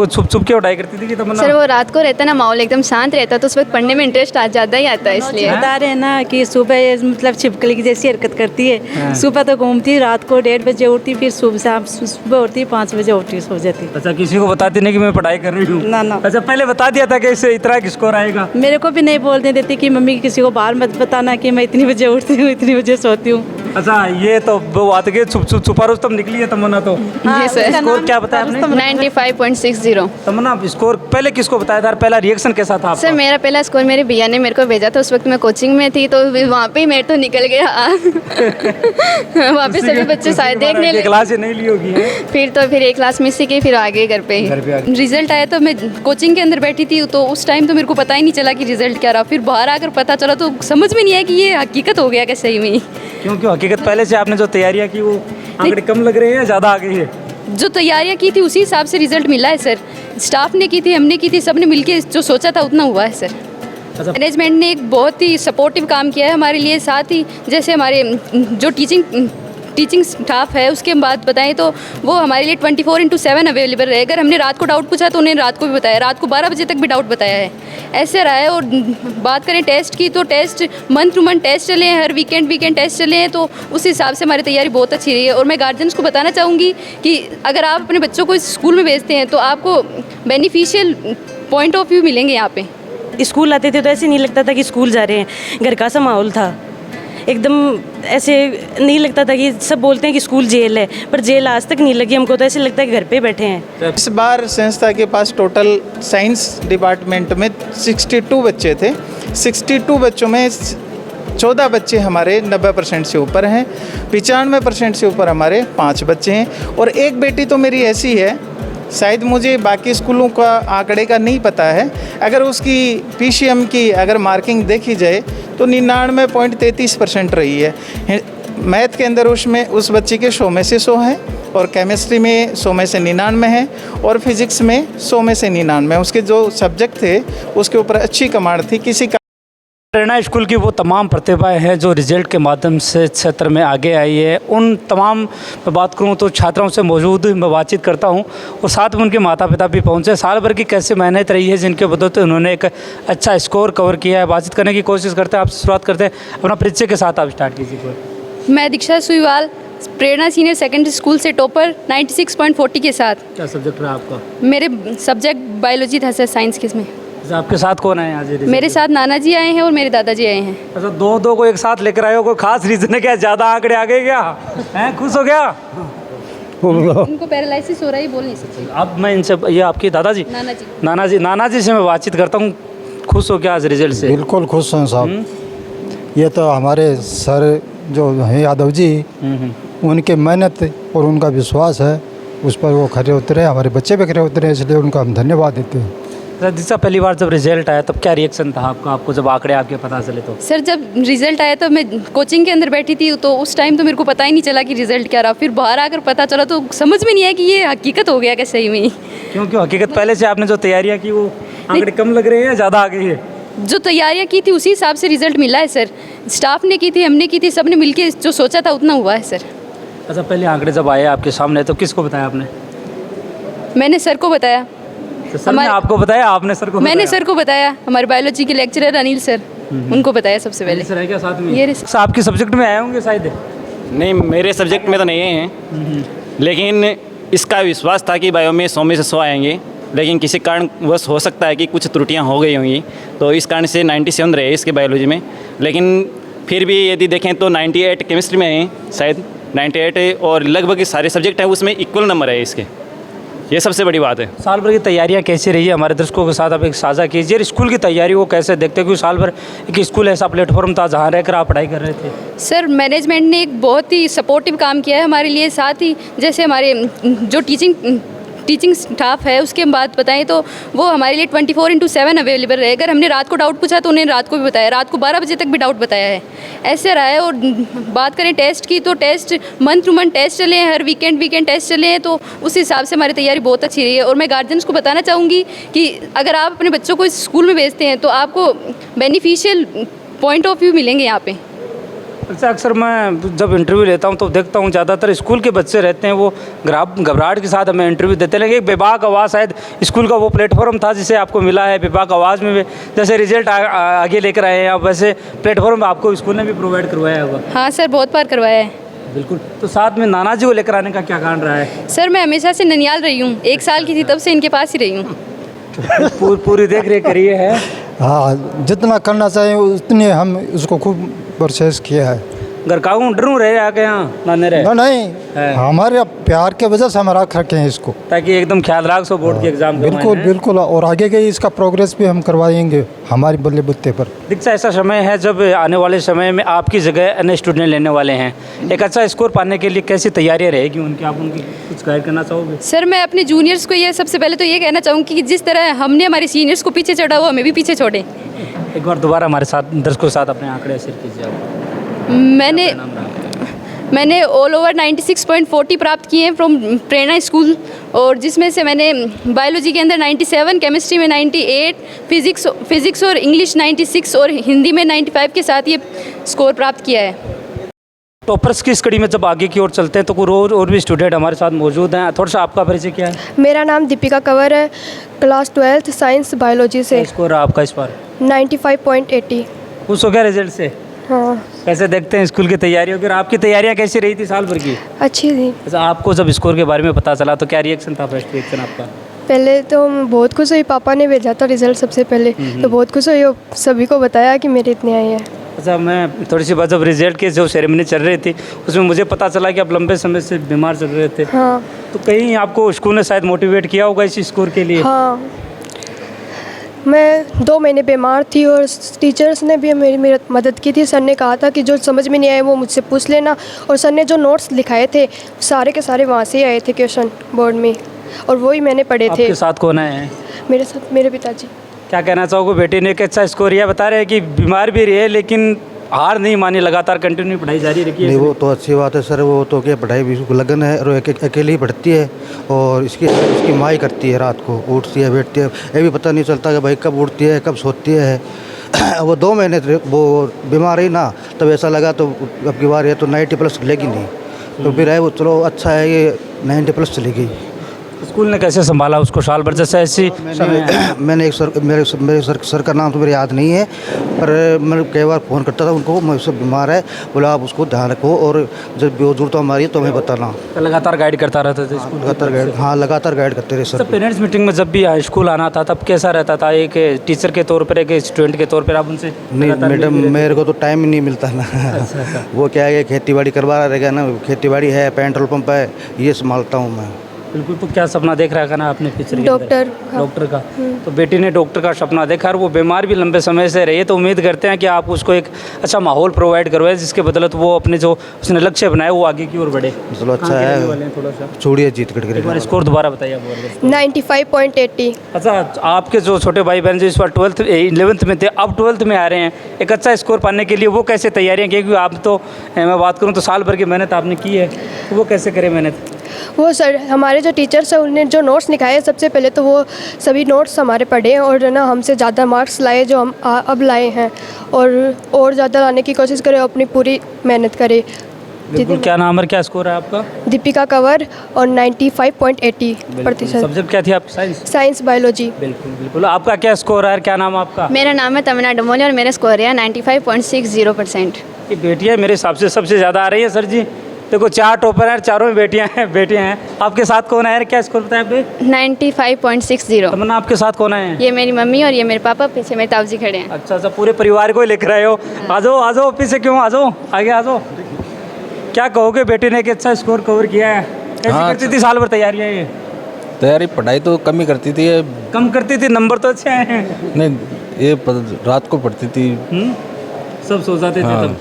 को छुप छुप के उठाई करती थी कि तमन्ना? सर वो रात को रहता ना, माहौल एकदम शांत रहता तो उस वक्त पढ़ने में इंटरेस्ट आ ज़्यादा ही आता है, इसलिए। बता रहे हैं ना कि सुबह मतलब छिपकली की जैसी हरकत करती है। सुबह तो घूमती, रात को 1:30 बजे उठती, फिर सुबह उठती 5 बजे उठती, सो जाती। अच्छा, किसी को बताती नहीं कि मैं पढ़ाई कर रही हूँ? ना। अच्छा, पहले बता दिया था कि इससे इतना स्कोर आएगा? मेरे को भी नहीं बोलने देती कि मम्मी किसी को बाहर मत बताना कि मैं इतनी बजे उठती हूँ, इतनी बजे सोती हूँ। अच्छा, ये तो वो बात के छुपा रुस्तम निकली है तमन्ना तो। जी सर। स्कोर क्या बताया आपने? 95.60। तमन्ना, स्कोर पहले किसको बताया था? पहला रिएक्शन कैसा था आपका? सर मेरा पहला स्कोर मेरे भैया ने मेरे को भेजा था, उस वक्त मैं कोचिंग में थी, तो वहाँ पे ही मेरे तो निकल गया। वहाँ पे सभी बच्चे शायद देखने लगे। क्लास नहीं ली होगी फिर एक क्लास मिस ही की, फिर आगे घर पे ही। रिजल्ट आया तो मैं कोचिंग के अंदर बैठी थी, तो उस टाइम तो मेरे को पता ही नहीं चला कि रिजल्ट क्या रहा। फिर बाहर आकर पता चला तो समझ में नहीं आया कि ये हकीकत हो गया क्या सही में। क्यों हकीकत पहले से आपने जो तैयारियां की वो आंकड़े कम लग रहे हैं या ज़्यादा आ गई है? जो तैयारियां की थी उसी हिसाब से रिजल्ट मिला है सर। स्टाफ ने की थी, हमने की थी, सबने मिलके जो सोचा था उतना हुआ है सर। अच्छा। मैनेजमेंट ने एक बहुत ही सपोर्टिव काम किया है हमारे लिए। साथ ही जैसे हमारे जो टीचिंग स्टाफ है उसके बात बताएं तो वो हमारे लिए 24/7 अवेलेबल रहे। अगर हमने रात को डाउट पूछा तो उन्हें रात को भी बताया, रात को 12 बजे तक भी डाउट बताया है, ऐसे रहा है। और बात करें टेस्ट की तो test month to month test चले हैं, हर वीकेंड टेस्ट चले हैं, तो उस हिसाब से हमारी तैयारी बहुत अच्छी रही है। और मैं गार्जियंस को बताना चाहूँगी कि अगर आप अपने बच्चों को स्कूल में भेजते हैं तो आपको बेनिफिशियल पॉइंट ऑफ व्यू मिलेंगे यहाँ पे। स्कूल आते थे तो ऐसे नहीं लगता था कि स्कूल जा रहे हैं, घर का सा माहौल था, एकदम ऐसे नहीं लगता था कि सब बोलते हैं कि स्कूल जेल है, पर जेल आज तक नहीं लगी हमको, तो ऐसे लगता है कि घर पे बैठे हैं। इस बार संस्था के पास टोटल साइंस डिपार्टमेंट में 62 बच्चे थे। 62 बच्चों में 14 बच्चे हमारे 90% से ऊपर हैं, 95% से ऊपर हमारे 5 बच्चे हैं। और एक बेटी तो मेरी ऐसी है, शायद मुझे बाकी स्कूलों का आंकड़े का नहीं पता है, अगर उसकी पीसीएम की अगर मार्किंग देखी जाए तो 99.33% रही है। मैथ के अंदर उसमें उस बच्ची के 100 में से 100 हैं, और केमिस्ट्री में 100 में से 99 है, और फिजिक्स में 100 में से 99। उसके जो सब्जेक्ट थे उसके ऊपर अच्छी कमांड थी। किसी का प्रेरणा स्कूल की वो तमाम प्रतिभाएं हैं जो रिजल्ट के माध्यम से क्षेत्र में आगे आई है। उन तमाम मैं बात करूं तो छात्राओं से मौजूद मैं बातचीत करता हूं, और साथ में उनके माता पिता भी पहुंचे। साल भर की कैसे मेहनत रही है जिनके बदौलत उन्होंने एक अच्छा स्कोर कवर किया है। बातचीत करने की कोशिश करते हैं, आपसे शुरुआत करते हैं। अपना परिचय के साथ आप स्टार्ट कीजिए। मैं दीक्षा सुईवाल, प्रेरणा सीनियर सेकेंडरी स्कूल से टॉपर 96.40 के साथ। क्या सब्जेक्ट रहा आपका? मेरे सब्जेक्ट बायोलॉजी था सर, साइंस के इसमें। आपके साथ कौन आए आज? मेरे साथ नाना जी आए हैं और मेरे दादाजी आए हैं। अच्छा, दो को एक साथ लेकर आए हो, कोई खास रीज़न है क्या? ज़्यादा आंकड़े आ गए क्या? हैं, खुश हो गया? उनको पैरालिसिस हो रहा है, बोल नहीं सकते। अब मैं इनसे, ये आपके दादाजी? नाना जी से मैं बातचीत करता हूँ। खुश हो क्या आज रिजल्ट से? बिल्कुल खुश हैं साहब। ये तो हमारे सर जो हैं यादव जी, उनके मेहनत और उनका विश्वास है, उस पर वो खरे उतरे, हमारे बच्चे भी खरे उतरे, इसलिए उनका हम धन्यवाद देते हैं। दिशा, पहली बार जब रिजल्ट आया तब क्या रिएक्शन था आपको जब आंकड़े आपके पता चले तो? सर जब रिजल्ट आया तो मैं कोचिंग के अंदर बैठी थी, तो उस टाइम तो मेरे को पता ही नहीं चला कि रिजल्ट क्या रहा। फिर बाहर आकर पता चला तो समझ में नहीं आया कि ये हकीकत हो गया क्या सही में। क्यों हकीकत पहले से आपने जो तैयारियां की वो आंकड़े कम लग रहे हैं या ज़्यादा आ गई है? जो तैयारियां की थी उसी हिसाब से रिजल्ट मिला है सर। स्टाफ ने की थी, हमने की थी, सबने मिलके जो सोचा था उतना हुआ है सर। अच्छा, पहले आंकड़े जब आए आपके सामने तो किसको बताया आपने? मैंने सर को बताया। तो सर ने आपको बताया, आपने सर को बताया? मैंने सर को बताया, हमारे बायोलॉजी के लेक्चरर अनिल सर, उनको बताया सबसे पहले। सर है क्या साथ में? ये आपके सब्जेक्ट में आए होंगे शायद? नहीं, मेरे सब्जेक्ट में तो नहीं हैं, लेकिन इसका विश्वास था कि बायो में 100 में से 100 आएंगे, लेकिन किसी कारणवश हो सकता है कि कुछ त्रुटियां हो गई होंगी, तो इस कारण से 97 रहे इसके बायोलॉजी में। लेकिन फिर भी यदि देखें तो 98 केमिस्ट्री में है, शायद 98, और लगभग सारे सब्जेक्ट हैं उसमें इक्वल नंबर है इसके। ये सबसे बड़ी बात है। साल भर की तैयारियां कैसी रही है हमारे दर्शकों के साथ आप एक साझा कीजिए। स्कूल की तैयारी को कैसे देखते हो, क्योंकि साल भर एक स्कूल ऐसा प्लेटफॉर्म था जहाँ रहकर आप पढ़ाई कर रहे थे? सर मैनेजमेंट ने एक बहुत ही सपोर्टिव काम किया है हमारे लिए। साथ ही जैसे हमारे जो टीचिंग स्टाफ है उसके बात बताएं तो वो हमारे लिए 24/7 अवेलेबल रहे। अगर हमने रात को डाउट पूछा तो उन्हें रात को भी बताया, रात को 12 बजे तक भी डाउट बताया है, ऐसे रहा है। और बात करें टेस्ट की तो test month to month test चले हैं, हर वीकेंड टेस्ट चले हैं, तो उस हिसाब से हमारी तैयारी बहुत अच्छी रही है। और मैं गार्जियंस को बताना चाहूँगी कि अगर आप अपने बच्चों को स्कूल में भेजते हैं तो आपको बेनिफिशियल पॉइंट ऑफ व्यू मिलेंगे यहाँ पे। अच्छा, अक्सर मैं जब इंटरव्यू लेता हूँ तो देखता हूँ ज़्यादातर स्कूल के बच्चे रहते हैं, वो घबराहट के साथ हमें इंटरव्यू देते हैं। लेकिन एक बेबाक आवाज़ शायद स्कूल का वो प्लेटफॉर्म था जिसे आपको मिला है। बेबाक आवाज़ में भी जैसे रिजल्ट आगे लेकर आए हैं आप, वैसे प्लेटफॉर्म आपको स्कूल ने भी प्रोवाइड करवाया होगा। हाँ सर, बहुत बार करवाया है। बिल्कुल। तो साथ में नाना जी को लेकर आने का क्या कारण रहा है? सर मैं हमेशा से ननियाल रही हूँ, 1 साल की थी तब से इनके पास ही रही हूँ। पूरी देख रेख करी है। हाँ, जितना करना चाहिए उतने हम उसको खूब प्रोसेस किया है। घर का डरू रहे आके यहाँ नाने रहे ना नहीं, हमारे प्यार के वजह से हम रख रखे हैं इसको, ताकि एकदम ख्याल रख सो बोर्ड के एग्जाम के। बिल्कुल बिल्कुल। और आगे के इसका प्रोग्रेस भी हम करवाएंगे हमारी बल्ले बुत्ते पर। दीक्षा, ऐसा समय है जब आने वाले समय में आपकी जगह अन्य स्टूडेंट लेने वाले हैं। एक अच्छा स्कोर पाने के लिए कैसी तैयारियां रहेगी उनकी, आप उनकी कुछ गाइड करना चाहोगे? सर मैं अपने जूनियर्स को ये सबसे पहले तो ये कहना चाहूँगी कि जिस तरह हमने हमारे सीनियर्स को पीछे चढ़ा वो हमें भी पीछे छोड़ें। एक बार दोबारा हमारे साथ दर्शकों के साथ अपने आंकड़े शेयर कीजिए आप। मैंने ऑल ओवर 96.40 प्राप्त किए हैं फ्रॉम प्रेरणा स्कूल, और जिसमें से मैंने बायोलॉजी के अंदर 97, केमिस्ट्री में 98, फिज़िक्स और इंग्लिश 96 और हिंदी में 95 के साथ ये स्कोर प्राप्त किया है। टॉपर्स की इस कड़ी में जब आगे की ओर चलते हैं तो कुछ और भी स्टूडेंट हमारे साथ मौजूद हैं। थोड़ा सा आपका परिचय क्या है? मेरा नाम दीपिका कंवर है, क्लास 12th साइंस बायोलॉजी से। स्कोर आपका इस बार 95.80। खुश हो गया रिजल्ट से? हाँ, कैसे देखते हैं स्कूल की तैयारियों की? और आपकी तैयारियां कैसी रही थी साल भर की? अच्छी थी। अच्छा, आपको जब स्कोर के बारे में पता चला तो क्या रिएक्शन था, फर्स्ट रिएक्शन आपका? पहले तो मैं बहुत खुश हुई, पापा ने भेजा था रिजल्ट सबसे पहले, तो बहुत खुश हुई और सभी को बताया कि मेरे इतने आए हैं। अच्छा, मैं थोड़ी सी बात, जब रिजल्ट की जो सेरेमनी चल रही थी उसमें मुझे पता चला कि आप लंबे समय से बीमार चल रहे थे। हाँ तो कहीं आपको स्कूल ने शायद मोटिवेट किया होगा इस स्कोर के लिए? हाँ, मैं 2 महीने बीमार थी और टीचर्स ने भी मेरी मदद की थी। सर ने कहा था कि जो समझ में नहीं आए वो मुझसे पूछ लेना, और सर ने जो नोट्स लिखाए थे सारे के सारे वहाँ से ही आए थे क्वेश्चन बोर्ड में, और वही मैंने पढ़े थे। आपके साथ कौन आए हैं? मेरे साथ मेरे पिताजी। क्या कहना चाहोगे? बेटी ने एक अच्छा स्कोर किया, बता रहे हैं कि बीमार भी रही है लेकिन हार नहीं मानी, लगातार कंटिन्यू पढ़ाई जारी रखी है। नहीं, वो तो अच्छी बात है सर, वो तो क्या पढ़ाई भी उसको लगन है, और अकेली ही पढ़ती है, और इसकी माँ ही करती है, रात को उठती है बैठती है, ये भी पता नहीं चलता कि भाई कब उठती है कब सोती है। वो 2 महीने वो बीमार रही ना, तब ऐसा लगा तो अब की बार ये तो 90+ चलेगी नहीं, तो फिर है वो चलो अच्छा है ये 90+ चलेगी। स्कूल ने कैसे संभाला उसको साल भर? जैसे ऐसी मैंने एक मेरे सर का नाम तो मेरे याद नहीं है, पर मैं कई बार फ़ोन करता था उनको, मैं उससे बीमार है, बोला आप उसको ध्यान रखो और जब भी जरूरत हमारी तो हमें बताना। लगातार गाइड करता रहता था स्कूल? लगातार गाइड करते रहे सर। पेरेंट्स मीटिंग में जब भी स्कूल आना था तब कैसा रहता था? एक टीचर के तौर पर, एक स्टूडेंट के तौर पर आप उनसे? नहीं मैडम, मेरे को तो टाइम ही नहीं मिलता ना। वो क्या है, खेती बाड़ी करवा रहेगा ना, खेती बाड़ी है, पेट्रोल पंप है, ये संभालता हूँ मैं। बिल्कुल। तो क्या सपना देख रखा ना आपने फ्यूचर के डॉक्टर अंदर? डॉक्टर का। तो बेटी ने डॉक्टर का सपना देखा और वो बीमार भी लंबे समय से रही है, तो उम्मीद करते हैं कि आप उसको एक अच्छा माहौल प्रोवाइड करवाएं जिसके बदौलत वो अपने जो उसने लक्ष्य बनाया वो आगे की ओर बढ़े। चलो अच्छा है, थोड़ा सा छोड़िए जीत कर एक बार स्कोर दोबारा बताइए आप। 95.80। अच्छा, आपके जो छोटे भाई बहन जो इस बार 11th में थे, अब 12th में आ रहे हैं, एक अच्छा स्कोर पाने के लिए वो कैसे तैयारियाँ की? क्योंकि आप तो, मैं बात करूँ तो साल भर की मेहनत आपने की है, तो वो कैसे करें मेहनत? वो सर हमारे जो टीचर्स हैं उन्होंने जो नोट्स लिखाए सबसे पहले तो वो सभी नोट्स हमारे पढ़े और ना हमसे ज़्यादा मार्क्स लाए जो हम अब लाए हैं, और ज़्यादा लाने की कोशिश करें, अपनी पूरी मेहनत करें। बिल्कुल। क्या नाम है, क्या स्कोर है आपका? दीपिका कंवर, और 95.80%। सब्जेक्ट क्या थी आपकी? Science biology. बिल्कुल बिल्कुल। आपका क्या स्कोर है? क्या नाम है आपका? मेरा नाम है तमन्ना डमोली और मेरा स्कोर है 95.60%। ये बेटियाँ मेरे हिसाब से सबसे ज़्यादा आ रही है सर जी। देखो 4 टॉपर हैं, चारों में बेटियाँ हैं। आपके साथ कौन है? क्या स्कोर बताया आपने? 95.60। तमन्ना, आपके साथ कौन है? ये मेरी मम्मी और ये मेरे पापा, पीछे मेरे ताऊ जी खड़े हैं। अच्छा, पूरे परिवार को ही लेकर आए हो। आ जाओ पीछे क्यों, आ जाओ आगे आ जाओ। क्या कहोगे, बेटी ने एक अच्छा स्कोर कवर किया है, कैसे करती थी साल भर तैयारियाँ? ये तैयारी पढ़ाई तो कम ही करती थी, कम करती थी, नंबर तो अच्छे आए हैं। नहीं ये रात को पढ़ती थी। सब सो जाते थे तब?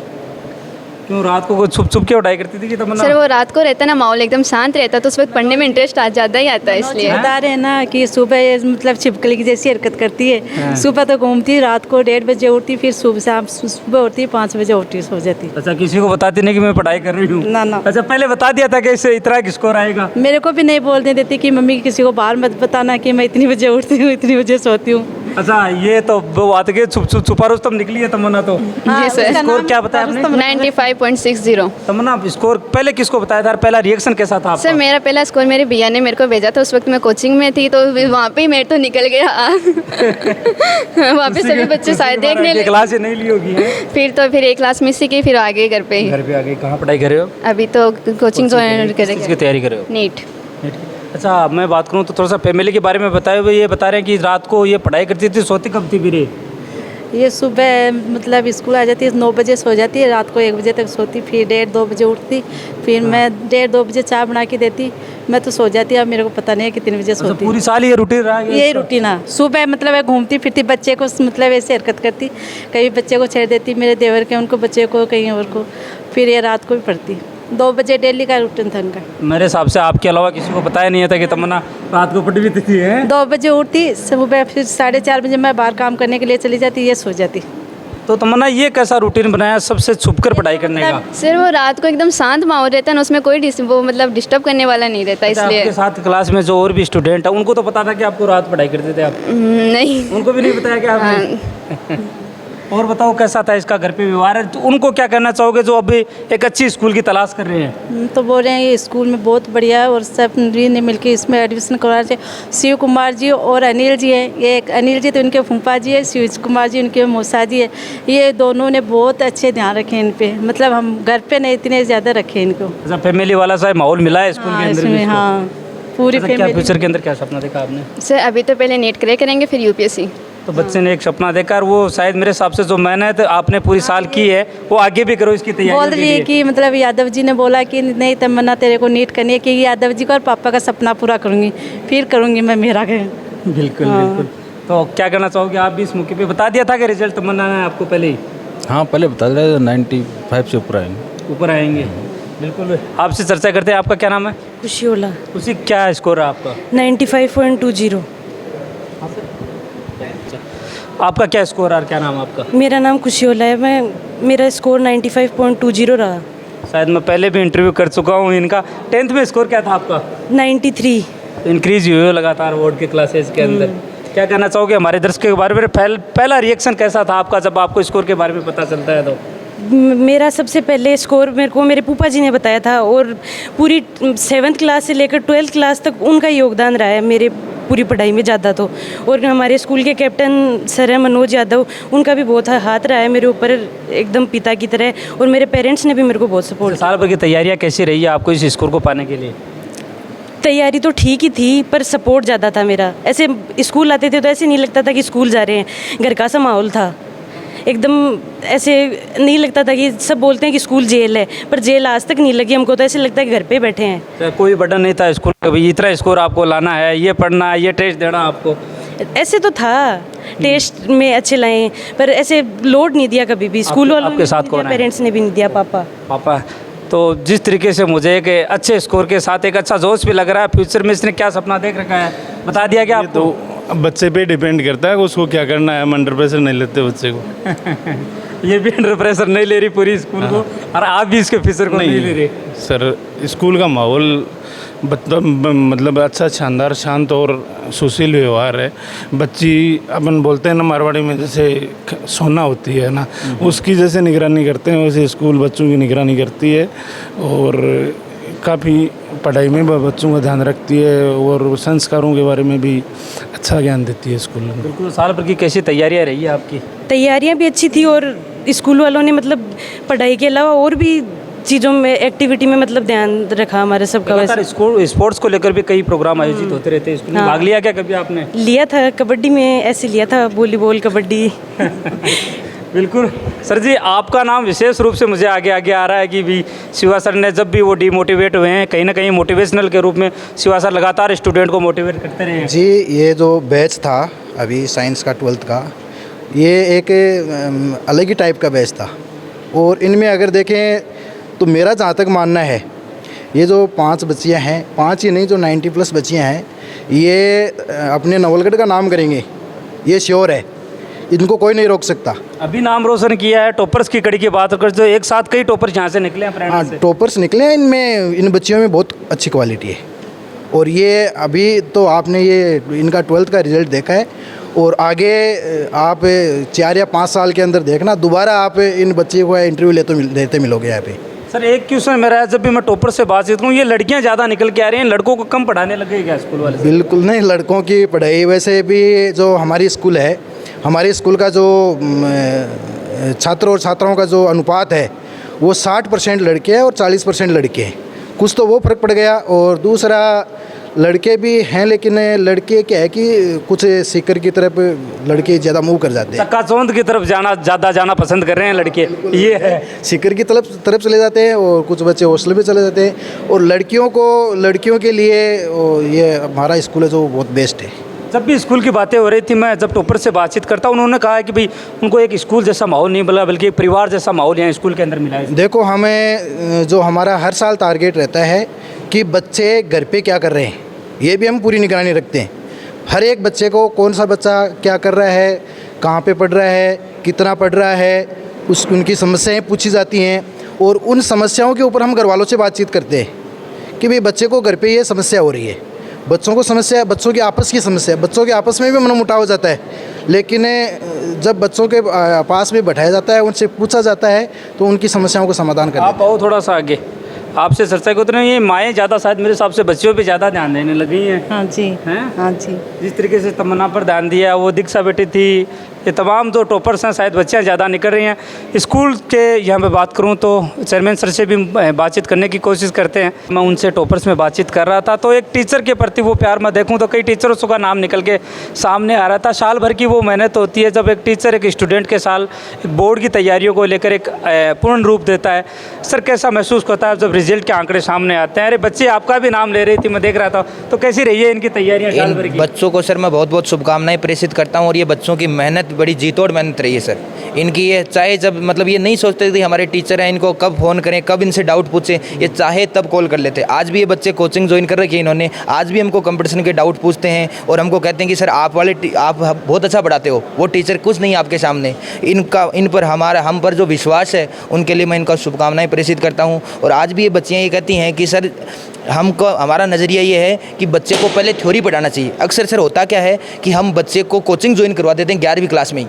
क्यों, रात को छुप के उठाई करती थी कि तमन्ना? सर वो रात को रहता ना, माहौल एकदम शांत रहता तो उस वक्त पढ़ने में इंटरेस्ट ज़्यादा ही आता है, इसलिए। बता रहे हैं ना कि सुबह मतलब छिपकली की जैसी हरकत करती है, सुबह तो घूमती, रात को 1:30 बजे उठती, फिर सुबह उठती 5 बजे उठती, सो जाती। अच्छा, किसी को बताती नहीं कि मैं पढ़ाई कर रही हूँ? ना। अच्छा, पहले बता दिया था कि इससे इतना स्कोर आएगा? मेरे को भी नहीं बोलने देती कि मम्मी किसी को बाहर मत बताना कि मैं इतनी बजे उठती हूँ, इतनी बजे सोती हूँ। अच्छा, ये तो वो बात के छुपा रुस्तम निकली है तमन्ना तो। जी सर। स्कोर क्या बताया आपने? 95.60। तमन्ना स्कोर पहले किसको बताया था? पहला रिएक्शन कैसा था आपका? सर मेरा पहला स्कोर मेरे भैया ने मेरे को भेजा था, उस वक्त मैं कोचिंग में थी, तो वहाँ पे ही मेरे तो निकल गया। वहाँ पे सभी बच्चे शायद देखने लगे। क्लास नहीं ली होगी है? फिर एक क्लास मिस की, फिर आगे घर पे ही। घर पे आगे कहाँ पढ़ाई कर रहे हो? अभी तो कोचिंग ज्वाइन किस चीज़ की तैयारी कर रहे हो? नीट। अच्छा, मैं बात करूँ तो थोड़ा सा फैमिली के बारे में बताए हुए ये बता रहे हैं कि रात को ये पढ़ाई करती थी, सोती कब थी फिर ये सुबह मतलब स्कूल आ जाती है 9 बजे सो जाती है, रात को 1 बजे तक सोती, फिर 1:30-2 बजे उठती, फिर मैं 1:30-2 बजे चाय बना के देती, मैं तो सो जाती। अब मेरे को पता नहीं है कितने बजे सोती। पूरी साल ये रूटीन रहा? यही रूटीन है। सुबह मतलब मैं घूमती फिरती, बच्चे को मतलब ऐसे हरकत करती, कहीं बच्चे को छेड़ देती, मेरे देवर के उनको बच्चे को कहीं और को, फिर ये रात को भी पढ़ती। 2 बजे डेली का रूटीन था इनका। मेरे हिसाब से आपके अलावा किसी को बताया नहीं था कि तमन्ना रात को पढ़ी भी थी है? 2 बजे उठती, सुबह फिर 4:30 बजे मैं बाहर काम करने के लिए चली जाती, ये सो जाती। तो तमन्ना ये कैसा रूटीन बनाया सबसे छुपकर पढ़ाई करने का? सर वो रात को एकदम शांत माहौल रहता है ना, उसमें कोई वो मतलब डिस्टर्ब करने वाला नहीं रहता, इसलिए। आपके साथ क्लास में जो और भी स्टूडेंट है उनको तो पता था कि आपको रात पढ़ाई करते थे आप? नहीं, उनको भी नहीं बताया कि आपने? और बताओ कैसा था इसका घर पे व्यवहार है? तो उनको क्या कहना चाहोगे जो अभी एक अच्छी स्कूल की तलाश कर रहे हैं? तो बोल रहे हैं ये स्कूल में बहुत बढ़िया है और सब ने मिलकर इसमें एडमिशन करवाना चाहिए। शिव कुमार जी और अनिल जी हैं, ये एक अनिल जी तो उनके फूफा जी है, शिव कुमार जी उनके मौसा जी है, ये दोनों ने बहुत अच्छे ध्यान रखे इन पे, मतलब हम घर पे नहीं इतने ज़्यादा रखे इनको। अच्छा, फैमिली वाला सा माहौल मिला है स्कूल के अंदर भी? हाँ, पूरी क्या फैमिली। फ्यूचर के अंदर क्या सपना देखा आपने? सर अभी तो पहले नीट क्रैक करेंगे, फिर यूपीएससी। तो बच्चे ने एक सपना देखा और वो शायद मेरे हिसाब से जो मेहनत आपने पूरी साल की है वो आगे भी करो इसकी तैयारी। बोल रही है कि मतलब यादव जी ने बोला कि नहीं तमन्ना तेरे को नीट करनी है, कि यादव जी को और पापा का सपना पूरा करूँगी, फिर करूँगी मैं मेरा के। बिल्कुल बिल्कुल। तो क्या कहना चाहोगे आप भी इस मौके पे? बता दिया था कि रिजल्ट तमन्ना ने आपको पहले ही? हाँ, पहले बता रहे 95 से ऊपर आएंगे। ऊपर आएंगे, बिल्कुल। आपसे चर्चा करते हैं, आपका क्या नाम है? खुशियोला। उसी क्या स्कोर है आपका? 95.20। आपका क्या स्कोर और क्या नाम है आपका? मेरा नाम खुशियोला है, मेरा स्कोर 95.20 रहा। शायद मैं पहले भी इंटरव्यू कर चुका हूँ इनका। 10th में स्कोर क्या था आपका? 93। इंक्रीज हुए हो लगातार बोर्ड के क्लासेस के अंदर। क्या कहना चाहोगे हमारे दर्शकों के बारे में? पहला रिएक्शन कैसा था आपका जब आपको स्कोर के बारे में पता चलता है तो? मेरा सबसे पहले स्कोर मेरे को मेरे फूफा जी ने बताया था और पूरी 7th क्लास से लेकर 12th क्लास तक उनका योगदान रहा है मेरे पूरी पढ़ाई में ज़्यादा तो। और हमारे स्कूल के कैप्टन सर हैं मनोज यादव, उनका भी बहुत हाथ रहा है मेरे ऊपर एकदम पिता की तरह, और मेरे पेरेंट्स ने भी मेरे को बहुत सपोर्ट किया। साल भर की तैयारियाँ कैसी रही है आपको इस स्कोर को पाने के लिए? तैयारी तो ठीक ही थी पर सपोर्ट ज़्यादा था मेरा। ऐसे स्कूल आते थे तो ऐसे नहीं लगता था कि स्कूल जा रहे हैं, घर का सा माहौल था एकदम। ऐसे नहीं लगता था कि सब बोलते हैं कि स्कूल जेल है, पर जेल आज तक नहीं लगी हमको, तो ऐसे लगता है कि घर पे बैठे हैं। तो कोई बर्डन नहीं था स्कूल का, भाई इतना स्कोर आपको लाना है, ये पढ़ना है, ये टेस्ट देना आपको? ऐसे तो था, टेस्ट में अच्छे लाए, पर ऐसे लोड नहीं दिया कभी भी स्कूल वालों आपके साथ कौन है? पेरेंट्स ने भी नहीं दिया, पापा। तो जिस तरीके से मुझे एक अच्छे स्कोर के साथ एक अच्छा जोश भी लग रहा है, फ्यूचर में इसने क्या सपना देख रखा है बता दिया क्या आपको? तो बच्चे पे डिपेंड करता है उसको क्या करना है, हम अंडर प्रेशर नहीं लेते बच्चे को। ये भी अंडर प्रेशर नहीं ले रही पूरी स्कूल को, और आप भी इसके फ्यूचर को नहीं ले रहे? सर स्कूल का माहौल मतलब अच्छा, शानदार, शांत और सुशील व्यवहार है। बच्ची अपन बोलते हैं ना मारवाड़ी में जैसे सोना होती है ना, उसकी जैसे निगरानी करते हैं वैसे स्कूल बच्चों की निगरानी करती है, और काफ़ी पढ़ाई में बच्चों का ध्यान रखती है और संस्कारों के बारे में भी अच्छा ज्ञान देती है स्कूल में। बिल्कुल। साल भर की कैसी तैयारियाँ रही है आपकी? तैयारियां भी अच्छी थी और स्कूल वालों ने मतलब पढ़ाई के अलावा और भी चीज़ों में, एक्टिविटी में मतलब ध्यान रखा हमारे सबका। वैसे स्कूल स्पोर्ट्स को लेकर भी कई प्रोग्राम आयोजित होते रहते हैं स्कूल में, भाग लिया क्या कभी आपने? लिया था, कबड्डी में ऐसे लिया था, वॉलीबॉल, कबड्डी। बिल्कुल। सर जी, आपका नाम विशेष रूप से मुझे आगे आ रहा है कि भी शिवा सर ने जब भी वो डिमोटिवेट हुए हैं, कहीं ना कहीं मोटिवेशनल के रूप में शिवा सर लगातार स्टूडेंट को मोटिवेट करते रहे हैं। जी, ये जो बैच था अभी साइंस का 12th का, ये एक अलग ही टाइप का बैच था, और इनमें अगर देखें तो मेरा जहाँ तक मानना है, ये जो 5 बच्चियाँ हैं, 5 ही नहीं जो 90+ बच्चियाँ हैं, ये अपने नवलगढ़ का नाम करेंगे, ये श्योर है, इनको कोई नहीं रोक सकता। अभी नाम रोशन किया है। टॉपर्स की कड़ी की बात कर, जो एक साथ कई टॉपर्स यहाँ से निकले हैं। हाँ, टॉपर्स निकले हैं इनमें, इन बच्चियों में बहुत अच्छी क्वालिटी है, और ये अभी तो आपने ये इनका 12th का रिज़ल्ट देखा है, और आगे आप 4 या 5 साल के अंदर देखना दोबारा आप इन बच्चे को इंटरव्यू लेते मिलोगे यहाँ पे। सर एक क्वेश्चन मेरा है, जब भी मैं टॉपर से बातचीत करूँ ये लड़कियां ज़्यादा निकल के आ रही हैं, लड़कों को कम पढ़ाने लगे क्या स्कूल वाले? बिल्कुल नहीं, लड़कों की पढ़ाई वैसे भी जो हमारी स्कूल है, हमारी स्कूल का जो छात्र और छात्राओं का जो अनुपात है वो 60% लड़के हैं और 40% लड़के हैं। कुछ तो वो फ़र्क पड़ गया, और दूसरा लड़के भी हैं, लेकिन लड़के क्या है कि कुछ सीकर की तरफ लड़के ज़्यादा मूव कर जाते हैं, चक्काचौंध की तरफ ज़्यादा जाना पसंद कर रहे हैं लड़के, ये है। सीकर की तरफ चले जाते हैं, और कुछ बच्चे हॉस्टल में चले जाते हैं। और लड़कियों के लिए ये हमारा स्कूल है जो बहुत बेस्ट है। जब भी स्कूल की बातें हो रही थी, मैं जब टॉपर से बातचीत करता हूँ उन्होंने कहा है कि भाई उनको एक स्कूल जैसा माहौल नहीं मिला, बल्कि एक परिवार जैसा माहौल यहाँ स्कूल के अंदर मिला है। देखो, हमें जो हमारा हर साल टारगेट रहता है कि बच्चे घर पे क्या कर रहे हैं, ये भी हम पूरी निगरानी रखते हैं। हर एक बच्चे को कौन सा बच्चा क्या कर रहा है, कहाँ पे पढ़ रहा है, कितना पढ़ रहा है, उनकी समस्याएं पूछी जाती हैं, और उन समस्याओं के ऊपर हम घर वालों से बातचीत करते हैं कि भाई बच्चे को घर पे ये समस्या हो रही है। बच्चों को समस्या, बच्चों की आपस की समस्या, बच्चों के आपस में भी मनमुटाव हो जाता है, लेकिन जब बच्चों के पास में बैठाया जाता है, उनसे पूछा जाता है, तो उनकी समस्याओं का समाधान करते हैं। आप आओ थोड़ा सा आगे, आपसे चर्चा को, तो ये माएँ ज़्यादा शायद मेरे हिसाब से बच्चियों पे ज़्यादा ध्यान देने लगी हैं। हाँ जी, हैं? हाँ जी। जिस तरीके से तमन्ना पर ध्यान दिया, वो दीक्षा बेटी थी, ये तमाम जो टॉपर्स हैं शायद बच्चियाँ ज़्यादा निकल रही हैं। स्कूल के यहाँ पे बात करूँ तो चेयरमैन सर से भी बातचीत करने की कोशिश करते हैं। मैं उनसे टॉपर्स में बातचीत कर रहा था, तो एक टीचर के प्रति वो प्यार मैं देखूँ तो कई टीचरों का नाम निकल के सामने आ रहा था। साल भर की वो मेहनत होती है, जब एक टीचर एक स्टूडेंट के साल बोर्ड की तैयारियों को लेकर एक पूर्ण रूप देता है। सर कैसा महसूस होता है जब रिजल्ट के आंकड़े सामने आते हैं? अरे बच्चे आपका भी नाम ले रही थी, मैं देख रहा था, तो कैसी रही है इनकी तैयारियाँ साल भर की? बच्चों को सर मैं बहुत बहुत शुभकामनाएं प्रेषित करता हूं, और ये बच्चों की मेहनत बड़ी जी तोड़ मेहनत रही है सर इनकी। ये चाहे जब मतलब ये नहीं सोचते थे हमारे टीचर हैं, इनको कब फ़ोन करें, कब इनसे डाउट पूछें, ये चाहे तब कॉल कर लेते। आज भी ये बच्चे कोचिंग ज्वाइन कर रखी है इन्होंने, आज भी हमको कंपटीशन के डाउट पूछते हैं और हमको कहते हैं कि सर आप बहुत अच्छा पढ़ाते हो, वो टीचर कुछ नहीं आपके सामने। इन पर हम पर जो विश्वास है उनके लिए मैं इनका शुभकामनाएं प्रेषित करता हूँ। और आज भी ये बच्चियाँ ये कहती हैं कि सर हमारा नज़रिया ये है कि बच्चे को पहले थ्योरी पढ़ाना चाहिए। अक्सर सर होता क्या है कि हम बच्चे को कोचिंग ज्वाइन करवा देते हैं 11वीं क्लास में ही,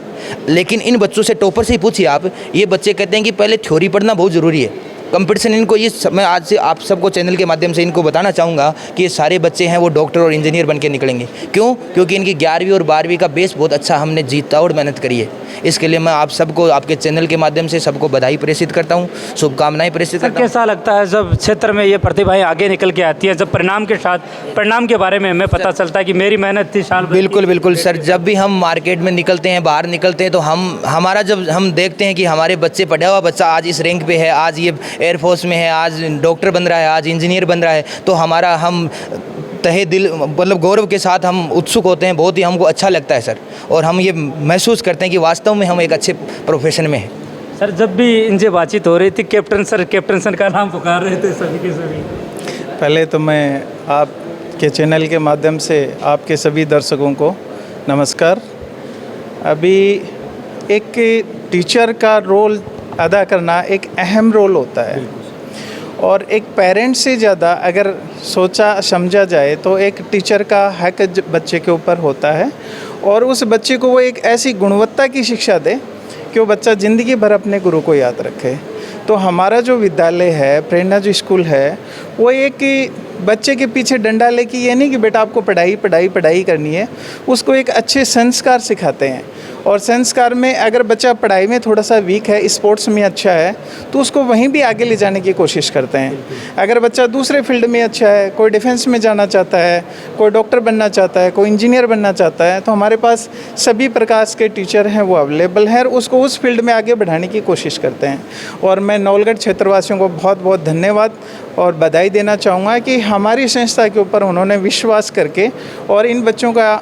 लेकिन इन बच्चों से टॉपर से ही पूछिए आप, ये बच्चे कहते हैं कि पहले थ्योरी पढ़ना बहुत ज़रूरी है। कंपटीशन इनको ये मैं आज से आप सबको चैनल के माध्यम से इनको बताना चाहूँगा कि ये सारे बच्चे हैं वो डॉक्टर और इंजीनियर बन के निकलेंगे। क्यों? क्योंकि इनकी 11वीं और 12वीं का बेस बहुत अच्छा हमने जीता और मेहनत करी है। इसके लिए मैं आप सबको आपके चैनल के माध्यम से सबको बधाई प्रेषित करता हूँ, शुभकामनाएं प्रेषित करता हूँ। कैसा लगता है जब क्षेत्र में ये प्रतिभाएं आगे निकल के आती हैं, जब परिणाम के साथ परिणाम के बारे में हमें पता चलता है कि मेरी मेहनत थी साल? बिल्कुल सर, जब भी हम मार्केट में निकलते हैं, बाहर निकलते हैं, तो हमारा जब हम देखते हैं कि हमारे बच्चे पढ़ा हुआ बच्चा आज इस रैंक पे है, आज ये एयरफोर्स में है, आज डॉक्टर बन रहा है, आज इंजीनियर बन रहा है, तो हम तहे दिल मतलब गौरव के साथ हम उत्सुक होते हैं, बहुत ही हमको अच्छा लगता है सर। और हम ये महसूस करते हैं कि वास्तव में हम एक अच्छे प्रोफेशन में हैं। सर जब भी इनसे बातचीत हो रही थी कैप्टन सर का नाम पुकार रहे थे सभी के सभी। पहले तो मैं आपके चैनल के माध्यम से आपके सभी दर्शकों को नमस्कार। अभी एक टीचर का रोल अदा करना एक अहम रोल होता है, और एक पेरेंट से ज़्यादा अगर सोचा समझा जाए तो एक टीचर का हक बच्चे के ऊपर होता है, और उस बच्चे को वो एक ऐसी गुणवत्ता की शिक्षा दे कि वो बच्चा ज़िंदगी भर अपने गुरु को याद रखे। तो हमारा जो विद्यालय है, प्रेरणा जो स्कूल है, वो एक बच्चे के पीछे डंडा लेके ये नहीं कि बेटा आपको पढ़ाई करनी है, उसको एक अच्छे संस्कार सिखाते हैं। और संस्कार में अगर बच्चा पढ़ाई में थोड़ा सा वीक है, स्पोर्ट्स में अच्छा है, तो उसको वहीं भी आगे ले जाने की कोशिश करते हैं। अगर बच्चा दूसरे फील्ड में अच्छा है, कोई डिफेंस में जाना चाहता है, कोई डॉक्टर बनना चाहता है, कोई इंजीनियर बनना चाहता है, तो हमारे पास सभी प्रकार के टीचर हैं वो अवेलेबल हैं, और उसको उस फील्ड में आगे बढ़ाने की कोशिश करते हैं। और मैं नौलगढ़ क्षेत्रवासियों को बहुत बहुत धन्यवाद और बधाई देना चाहूँगा कि हमारी संस्था के ऊपर उन्होंने विश्वास करके और इन बच्चों का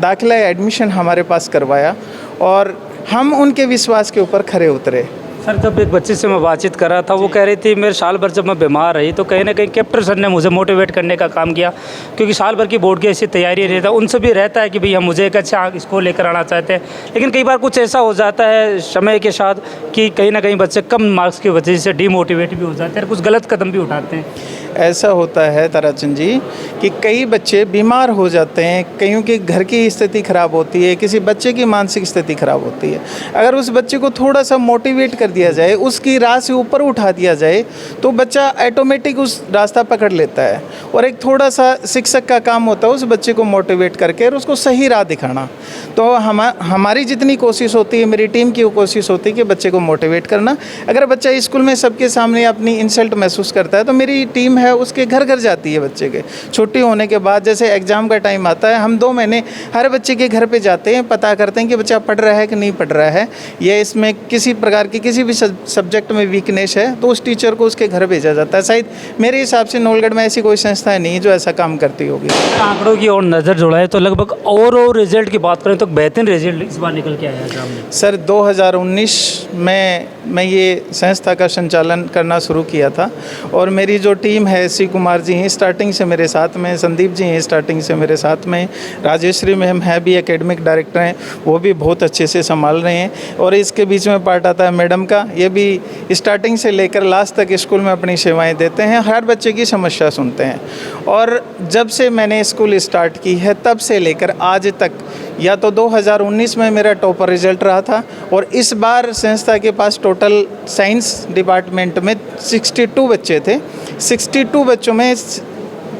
दाखिला एडमिशन हमारे पास करवाया, और हम उनके विश्वास के ऊपर खरे उतरे। सर जब एक बच्चे से मैं बातचीत कर रहा था, वो कह रही थी मेरे साल भर जब मैं बीमार रही तो कहीं ना कहीं कैप्टन सर ने मुझे मोटिवेट करने का काम किया, क्योंकि साल भर की बोर्ड की ऐसी तैयारी रहता है, उनसे भी रहता है कि भई हम मुझे एक अच्छा स्कोर लेकर आना चाहते हैं, लेकिन कई बार कुछ ऐसा हो जाता है समय के साथ कि कहीं ना कहीं बच्चे कम मार्क्स की वजह से डीमोटिवेट भी हो जाते हैं, कुछ गलत कदम भी उठाते हैं। ऐसा होता है ताराचंद जी कि कई बच्चे बीमार हो जाते हैं, कईयों की घर की स्थिति ख़राब होती है, किसी बच्चे की मानसिक स्थिति ख़राब होती है। अगर उस बच्चे को थोड़ा सा मोटिवेट कर दिया जाए, उसकी राह से ऊपर उठा दिया जाए, तो बच्चा ऑटोमेटिक उस रास्ता पकड़ लेता है। और एक थोड़ा सा शिक्षक का काम होता है उस बच्चे को मोटिवेट करके और उसको सही राह दिखाना। तो हमारी जितनी कोशिश होती है, मेरी टीम की कोशिश होती है कि बच्चे को मोटिवेट करना। अगर बच्चा स्कूल में सबके सामने अपनी इंसल्ट महसूस करता है तो मेरी टीम है उसके घर घर जाती है। बच्चे के छुट्टी होने के बाद जैसे एग्ज़ाम का टाइम आता है, हम 2 महीने हर बच्चे के घर पे जाते हैं, पता करते हैं कि बच्चा पढ़ रहा है कि नहीं पढ़ रहा है, या इसमें किसी प्रकार की किसी भी सब्जेक्ट में वीकनेस है तो उस टीचर को उसके घर भेजा जाता है। शायद मेरे हिसाब से नौलगढ़ में ऐसी कोई संस्था नहीं जो ऐसा काम करती होगी। आंकड़ों की और नज़र जुड़ाए तो लगभग और रिजल्ट की बात करें तो बेहतरीन रिजल्ट इस बार निकल के आया एग्जाम में। सर 2019 में मैं ये संस्था का संचालन करना शुरू किया था और मेरी जो टीम है, श्री कुमार जी हैं स्टार्टिंग से मेरे साथ में, संदीप जी हैं स्टार्टिंग से मेरे साथ में, राजेश्वरी मैम है भी एकेडमिक डायरेक्टर हैं, वो भी बहुत अच्छे से संभाल रहे हैं। और इसके बीच में पार्ट आता है मैडम का, ये भी स्टार्टिंग से लेकर लास्ट तक स्कूल में अपनी सेवाएं देते हैं, हर बच्चे की समस्या सुनते हैं। और जब से मैंने स्कूल स्टार्ट की है तब से लेकर आज तक, या तो 2019 में मेरा टॉपर रिजल्ट रहा था और इस बार संस्था के पास टोटल साइंस डिपार्टमेंट में 62 बच्चे थे। 62 बच्चों में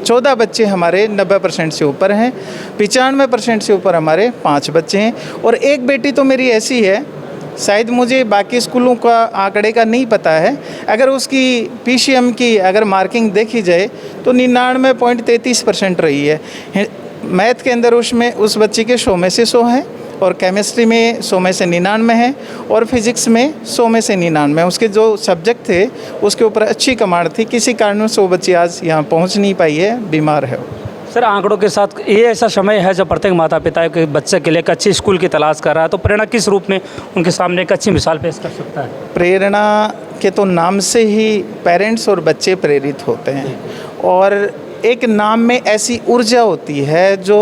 14 बच्चे हमारे 90% से ऊपर हैं, 95% से ऊपर हमारे 5 बच्चे हैं। और एक बेटी तो मेरी ऐसी है, शायद मुझे बाकी स्कूलों का आंकड़े का नहीं पता है, अगर उसकी PCM की अगर मार्किंग देखी जाए तो 99.33% रही है। मैथ के अंदर उसमें उस बच्चे के 100 में से 100 हैं, और केमिस्ट्री में 100 में से 99 है, और फिज़िक्स में 100 में से 99। उसके जो सब्जेक्ट थे उसके ऊपर अच्छी कमांड थी, किसी कारण से वो बच्ची आज यहाँ पहुँच नहीं पाई है, बीमार है। सर आंकड़ों के साथ ये ऐसा समय है जब प्रत्येक माता पिता के बच्चे के लिए एक अच्छी स्कूल की तलाश कर रहा है, तो प्रेरणा किस रूप में उनके सामने एक अच्छी मिसाल पेश कर सकता है? प्रेरणा के तो नाम से ही पेरेंट्स और बच्चे प्रेरित होते हैं, और एक नाम में ऐसी ऊर्जा होती है जो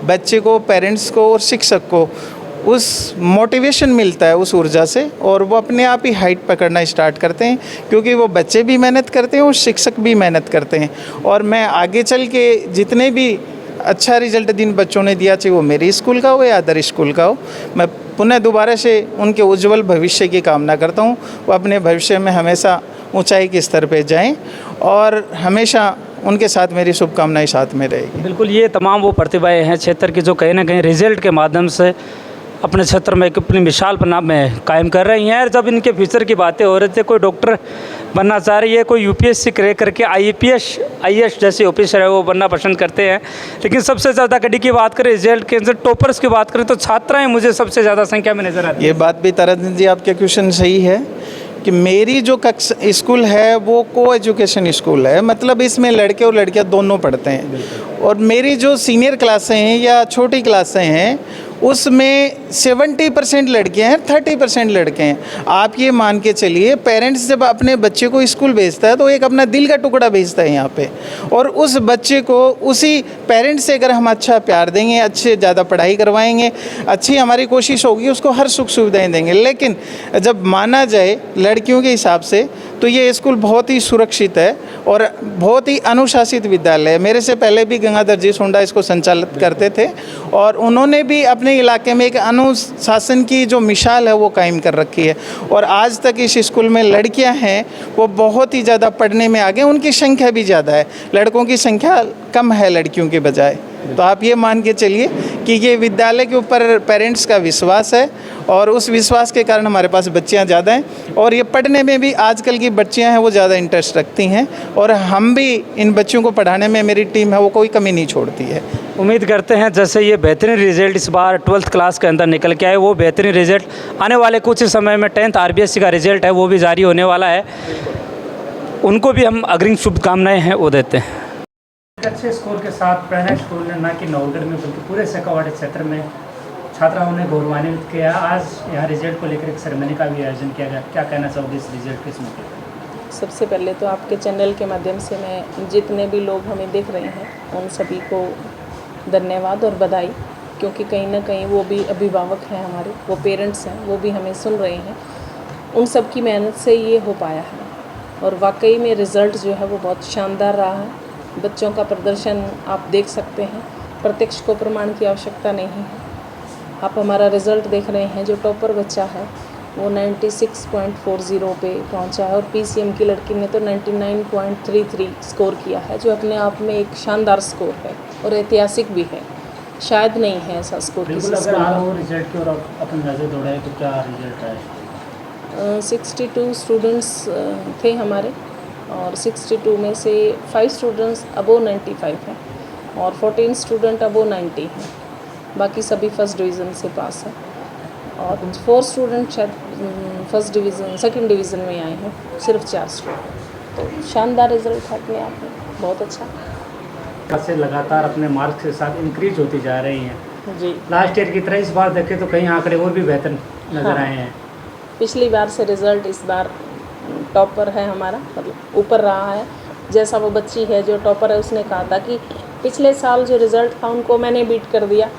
बच्चे को, पेरेंट्स को और शिक्षक को उस मोटिवेशन मिलता है उस ऊर्जा से, और वो अपने आप ही हाइट पकड़ना स्टार्ट करते हैं, क्योंकि वो बच्चे भी मेहनत करते हैं और शिक्षक भी मेहनत करते हैं। और मैं आगे चल के जितने भी अच्छा रिजल्ट जिन बच्चों ने दिया, चाहे वो मेरी स्कूल का हो या अदर स्कूल का हो, मैं पुनः दोबारा से उनके उज्जवल भविष्य की कामना करता हूँ। वो अपने भविष्य में हमेशा ऊंचाई के स्तर पे जाएं और हमेशा उनके साथ मेरी शुभकामनाएं साथ में रहेगी। बिल्कुल, ये तमाम वो प्रतिभाएं हैं क्षेत्र की जो कहीं ना कहीं रिजल्ट के माध्यम से अपने क्षेत्र में एक अपनी विशाल परिणाम में कायम कर रही हैं। जब इनके फ्यूचर की बातें हो रही थी, कोई डॉक्टर बनना चाह रही है, कोई UPSC क्रैक करके IAS जैसे ऑफिसर है वो बनना पसंद करते हैं, लेकिन सबसे ज़्यादा कड़ी की बात करें, रिजल्ट के अंदर टॉपर्स की बात करें तो छात्राएँ मुझे सबसे ज़्यादा संख्या में नज़र आती है। ये बात भी ताराचंद जी आपके क्वेश्चन सही है कि मेरी जो स्कूल है वो को एजुकेशन स्कूल है, मतलब इसमें लड़के और लड़कियां दोनों पढ़ते हैं। और मेरी जो सीनियर क्लासें हैं या छोटी क्लासें हैं उसमें 70% लड़कियां हैं, 30% लड़के हैं। आप ये मान के चलिए, पेरेंट्स जब अपने बच्चे को स्कूल भेजता है तो एक अपना दिल का टुकड़ा भेजता है यहाँ पे, और उस बच्चे को उसी पेरेंट्स से अगर हम अच्छा प्यार देंगे, अच्छे ज़्यादा पढ़ाई करवाएंगे, अच्छी हमारी कोशिश होगी, उसको हर सुख सुविधाएँ देंगे। लेकिन जब माना जाए लड़कियों के हिसाब से तो ये स्कूल बहुत ही सुरक्षित है और बहुत ही अनुशासित विद्यालय है। मेरे से पहले भी गंगाधर जी सोंडा इसको संचालित करते थे और उन्होंने भी अपने इलाके में एक अनुशासन की जो मिसाल है वो कायम कर रखी है। और आज तक इस स्कूल में लड़कियां हैं वो बहुत ही ज़्यादा पढ़ने में आगे, उनकी संख्या भी ज़्यादा है, लड़कों की संख्या कम है लड़कियों के बजाय। तो आप ये मान के चलिए कि ये विद्यालय के ऊपर पेरेंट्स का विश्वास है और उस विश्वास के कारण हमारे पास बच्चियां ज़्यादा हैं, और ये पढ़ने में भी आजकल की बच्चियां हैं वो ज़्यादा इंटरेस्ट रखती हैं, और हम भी इन बच्चों को पढ़ाने में, मेरी टीम है वो कोई कमी नहीं छोड़ती है। उम्मीद करते हैं जैसे ये बेहतरीन रिजल्ट इस बार 12th क्लास के अंदर निकल के आए, वो बेहतरीन रिजल्ट आने वाले कुछ समय में 10th RBSC का रिजल्ट है वो भी जारी होने वाला है, उनको भी हम अग्रिम शुभकामनाएँ हैं वो देते हैं। अच्छे स्कोर के साथ प्रेरणा स्कूल ने न कि नौगढ़ में बल्कि पूरे शेखावाटी क्षेत्र में छात्राओं ने गौरवान्वित किया। आज यहाँ रिजल्ट को लेकर एक सेरेमनी का भी आयोजन किया गया, क्या कहना चाहोगे इस रिजल्ट के मौके पर? सबसे पहले तो आपके चैनल के माध्यम से मैं जितने भी लोग हमें देख रहे हैं उन सभी को धन्यवाद और बधाई, क्योंकि कहीं ना कहीं वो भी अभिभावक हैं हमारे, वो पेरेंट्स हैं, वो भी हमें सुन रहे हैं, उन सब की मेहनत से ये हो पाया है। और वाकई में रिज़ल्ट जो है वो बहुत शानदार रहा है। बच्चों का प्रदर्शन आप देख सकते हैं, प्रत्यक्ष को प्रमाण की आवश्यकता नहीं है। आप हमारा रिज़ल्ट देख रहे हैं, जो टॉपर बच्चा है वो 96.40 पे पहुंचा है और पीसीएम की लड़की ने तो 99.33 स्कोर किया है, जो अपने आप में एक शानदार स्कोर है और ऐतिहासिक भी है। शायद नहीं है ऐसा स्कोर किसी बिल्कुल। अगर स्कूल आप में। वो रिजल्ट की और अपन नज़र दौड़ाएं तो क्या रिजल्ट है? 62 स्टूडेंट्स थे हमारे और 62 में से 5 स्टूडेंट्स अबोव 95 हैं और 14 स्टूडेंट अबोव 90 हैं। बाकी सभी फर्स्ट डिवीज़न से पास हैं और 4 स्टूडेंट शायद फर्स्ट डिवीज़न सेकंड डिवीज़न में आए हैं, सिर्फ 4 स्टूडेंट। तो शानदार रिज़ल्ट है अपने आप में, बहुत अच्छा। से लगातार अपने मार्क्स के साथ इंक्रीज होती जा रही हैं जी। लास्ट ईयर की तरह इस बार देखें तो कहीं आंकड़े और भी बेहतर नज़र आए हैं। पिछली बार से रिज़ल्ट इस बार टॉपर है हमारा, मतलब ऊपर रहा है। जैसा वो बच्ची है जो टॉपर है, उसने कहा था कि पिछले साल जो रिज़ल्ट था उनको मैंने बीट कर दिया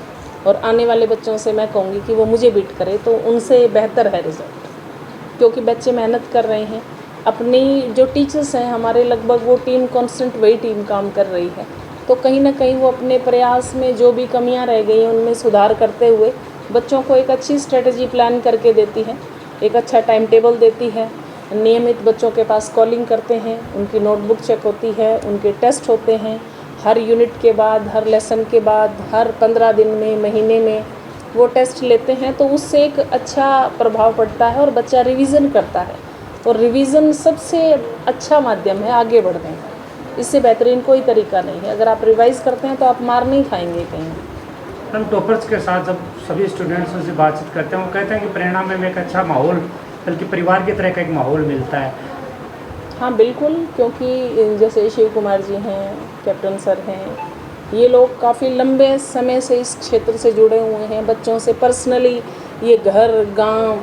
और आने वाले बच्चों से मैं कहूँगी कि वो मुझे बीट करे, तो उनसे बेहतर है रिज़ल्ट, क्योंकि बच्चे मेहनत कर रहे हैं। अपनी जो टीचर्स हैं हमारे, लगभग वो टीम कांस्टेंट वही टीम काम कर रही है, तो कहीं ना कहीं वो अपने प्रयास में जो भी कमियां रह गई हैं उनमें सुधार करते हुए बच्चों को एक अच्छी स्ट्रेटजी प्लान करके देती है, एक अच्छा टाइम टेबल देती है, नियमित बच्चों के पास कॉलिंग करते हैं, उनकी नोटबुक चेक होती है, उनके टेस्ट होते हैं हर यूनिट के बाद, हर लेसन के बाद, हर 15 दिन में, महीने में वो टेस्ट लेते हैं। तो उससे एक अच्छा प्रभाव पड़ता है और बच्चा रिवीज़न करता है, और रिवीज़न सबसे अच्छा माध्यम है आगे बढ़ने का। इससे बेहतरीन कोई तरीका नहीं है। अगर आप रिवाइज़ करते हैं तो आप मार नहीं खाएंगे कहीं। हम टॉपर्स के साथ जब सभी स्टूडेंट्स से बातचीत करते हैं वो कहते हैं कि परिणाम में एक अच्छा माहौल, बल्कि परिवार की तरह का एक माहौल मिलता है। हाँ बिल्कुल, क्योंकि जैसे शिव कुमार जी हैं, कैप्टन सर हैं, ये लोग काफ़ी लंबे समय से इस क्षेत्र से जुड़े हुए हैं। बच्चों से पर्सनली ये घर, गांव,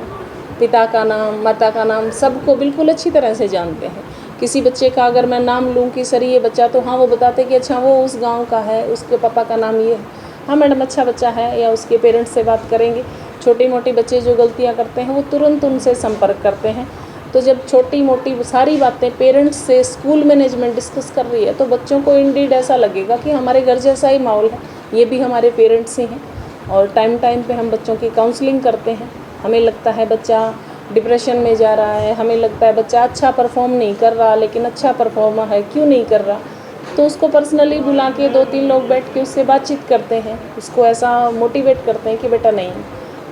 पिता का नाम, माता का नाम, सबको बिल्कुल अच्छी तरह से जानते हैं। किसी बच्चे का अगर मैं नाम लूँ कि सर ये बच्चा, तो हाँ वो बताते कि अच्छा वो उस गांव का है, उसके पापा का नाम ये है, हाँ मैडम अच्छा बच्चा है, या उसके पेरेंट्स से बात करेंगे। छोटी मोटी बच्चे जो गलतियाँ करते हैं वो तुरंत उनसे संपर्क करते हैं। तो जब छोटी मोटी सारी बातें पेरेंट्स से स्कूल मैनेजमेंट डिस्कस कर रही है तो बच्चों को इंडीड ऐसा लगेगा कि हमारे घर जैसा ही माहौल है, ये भी हमारे पेरेंट्स ही हैं। और टाइम टाइम पे हम बच्चों की काउंसलिंग करते हैं। हमें लगता है बच्चा डिप्रेशन में जा रहा है, हमें लगता है बच्चा अच्छा परफॉर्म नहीं कर रहा, लेकिन अच्छा परफॉर्मर है, क्यों नहीं कर रहा, तो उसको पर्सनली बुला के 2-3 लोग बैठ के उससे बातचीत करते हैं, उसको ऐसा मोटिवेट करते हैं कि बेटा नहीं,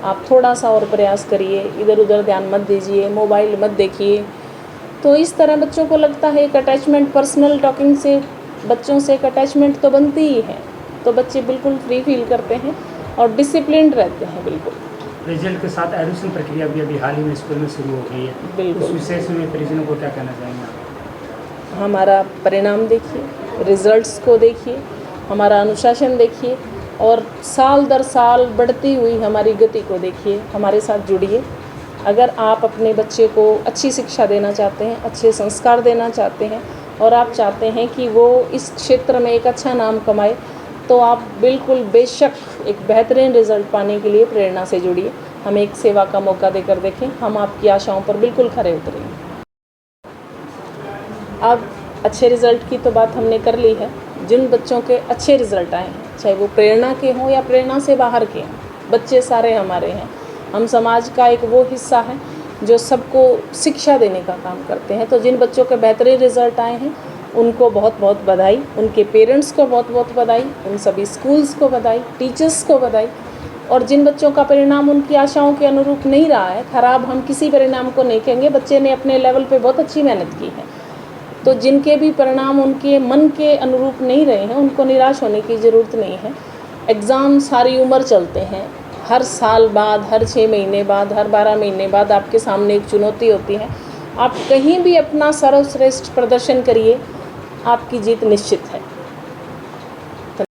आप थोड़ा सा और प्रयास करिए, इधर उधर ध्यान मत दीजिए, मोबाइल मत देखिए। तो इस तरह बच्चों को लगता है एक अटैचमेंट, पर्सनल टॉकिंग से बच्चों से एक अटैचमेंट तो बनती ही है, तो बच्चे बिल्कुल फ्री फील करते हैं और डिसिप्लिन्ड रहते हैं। बिल्कुल रिजल्ट के साथ एडमिशन प्रक्रिया भी अभी हाल ही में स्कूल में शुरू हो गई है, बिल्कुल। उस विशेष में परिजनों को क्या कहना चाहेंगे आप? हमारा परिणाम देखिए, रिजल्ट्स को देखिए, हमारा अनुशासन देखिए और साल दर साल बढ़ती हुई हमारी गति को देखिए, हमारे साथ जुड़िए। अगर आप अपने बच्चे को अच्छी शिक्षा देना चाहते हैं, अच्छे संस्कार देना चाहते हैं और आप चाहते हैं कि वो इस क्षेत्र में एक अच्छा नाम कमाए, तो आप बिल्कुल बेशक एक बेहतरीन रिज़ल्ट पाने के लिए प्रेरणा से जुड़िए। हमें एक सेवा का मौका देकर देखें, हम आपकी आशाओं पर बिल्कुल खरे उतरेंगे। अब अच्छे रिज़ल्ट की तो बात हमने कर ली है। जिन बच्चों के अच्छे रिज़ल्ट आए हैं, चाहे वो प्रेरणा के हों या प्रेरणा से बाहर के हों, बच्चे सारे हमारे हैं। हम समाज का एक वो हिस्सा है जो सबको शिक्षा देने का काम करते हैं। तो जिन बच्चों के बेहतरीन रिज़ल्ट आए हैं उनको बहुत बहुत बधाई, उनके पेरेंट्स को बहुत बहुत बधाई, उन सभी स्कूल्स को बधाई, टीचर्स को बधाई। और जिन बच्चों का परिणाम उनकी आशाओं के अनुरूप नहीं रहा है, ख़राब हम किसी परिणाम को नहीं कहेंगे, बच्चे ने अपने लेवल पे बहुत अच्छी मेहनत की है, तो जिनके भी परिणाम उनके मन के अनुरूप नहीं रहे हैं उनको निराश होने की ज़रूरत नहीं है। एग्ज़ाम सारी उम्र चलते हैं, हर साल बाद, हर 6 महीने बाद, हर 12 महीने बाद आपके सामने एक चुनौती होती है। आप कहीं भी अपना सर्वश्रेष्ठ प्रदर्शन करिए, आपकी जीत निश्चित है।